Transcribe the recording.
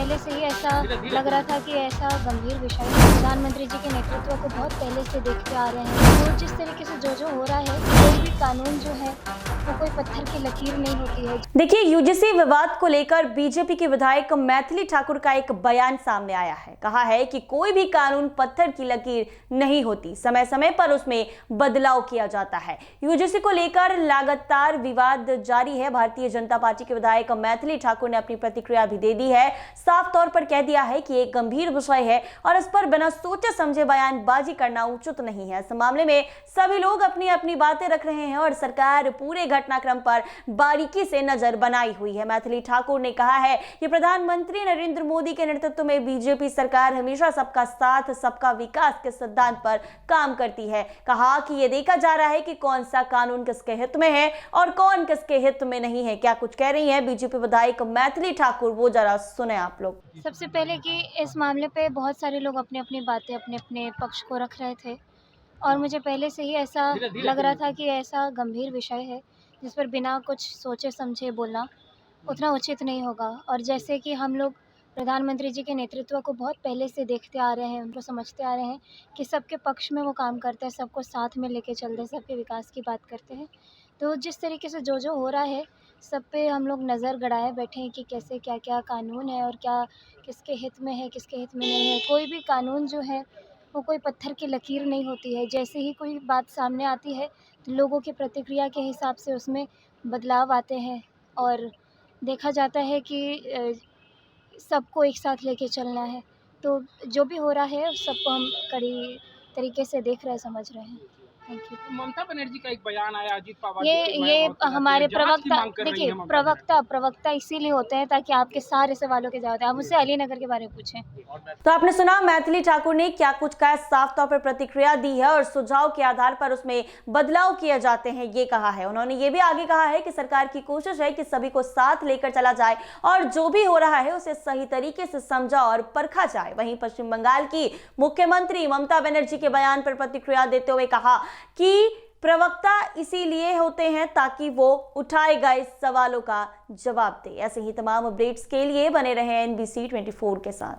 पहले से ही ऐसा लग रहा था कि ऐसा गंभीर विषय है। प्रधानमंत्री जी के नेतृत्व को बहुत पहले से देखते आ रहे हैं। तो जिस तरीके से जो हो रहा है, कोई भी कानून जो है वो कोई पत्थर की लकीर नहीं होती है। देखिए, यूजीसी विवाद को लेकर बीजेपी की विधायक मैथिली ठाकुर का एक बयान सामने आया है। कहा है कि कोई भी कानून पत्थर की लकीर नहीं होती, समय समय पर उसमें बदलाव किया जाता है। यूजीसी को लेकर लगातार विवाद जारी है। भारतीय जनता पार्टी के विधायक मैथिली ठाकुर ने अपनी प्रतिक्रिया भी दे दी है। साफ तौर पर कह दिया है कि एक गंभीर विषय है और इस पर बिना सोचे समझे बयानबाजी करना उचित नहीं है। इस मामले में सभी लोग अपनी अपनी बातें रख रहे हैं और सरकार पूरे घटनाक्रम पर बारीकी से नजर बनाई हुई है। मैथिली ठाकुर ने कहा है कि प्रधानमंत्री नरेंद्र मोदी के नेतृत्व में बीजेपी सरकार हमेशा सबका साथ सबका विकास के सिद्धांत पर काम करती है। कहा कि यह देखा जा रहा है कि कौन सा कानून किसके हित में है और कौन किसके हित में नहीं है। क्या कुछ कह रही है बीजेपी विधायक मैथिली ठाकुर, वो जरा सुने आप लोग। सबसे पहले कि इस मामले पे बहुत सारे लोग अपनी अपनी बातें अपने अपने पक्ष को रख रहे थे और मुझे पहले से ही ऐसा लग रहा था कि ऐसा गंभीर विषय है जिस पर बिना कुछ सोचे समझे बोलना उतना उचित नहीं होगा। और जैसे कि हम लोग प्रधानमंत्री जी के नेतृत्व को बहुत पहले से देखते आ रहे हैं, उनको समझते आ रहे हैं कि सबके पक्ष में वो काम करते हैं, सबको साथ में लेके चलते हैं, सबके विकास की बात करते हैं। तो जिस तरीके से जो हो रहा है, सब पे हम लोग नज़र गड़ाए बैठे हैं कि कैसे क्या क्या कानून है और क्या किसके हित में है, किसके हित में नहीं है। कोई भी कानून जो है वो कोई पत्थर की लकीर नहीं होती है। जैसे ही कोई बात सामने आती है तो लोगों की प्रतिक्रिया के हिसाब से उसमें बदलाव आते हैं और देखा जाता है कि सबको एक साथ लेके चलना है। तो जो भी हो रहा है सबको हम कड़ी तरीके से देख रहे हैं, समझ रहे हैं। Thank you. ममता बनर्जी का एक बयान आया, अजीत पवार ये हमारे प्रवक्ता, देखिए प्रवक्ता प्रवक्ता इसीलिए होते हैं ताकि आपके सारे सवालों के जवाब दें। आप मुझसे अलीनगर के बारे में पूछें। तो आपने सुना मैथिली ठाकुर ने क्या कुछ कहा, साफ तौर पर प्रतिक्रिया दी है और सुझाव के आधार पर उसमें बदलाव किए जाते हैं, ये कहा है। उन्होंने ये भी आगे कहा है कि सरकार की कोशिश है कि सभी को साथ लेकर चला जाए और जो भी हो रहा है उसे सही तरीके से समझा और परखा जाए। वहीं पश्चिम बंगाल की मुख्यमंत्री ममता बनर्जी के बयान पर प्रतिक्रिया देते हुए कहा कि प्रवक्ता इसीलिए होते हैं ताकि वो उठाए गए सवालों का जवाब दे। ऐसे ही तमाम अपडेट्स के लिए बने रहे NBC 24 के साथ।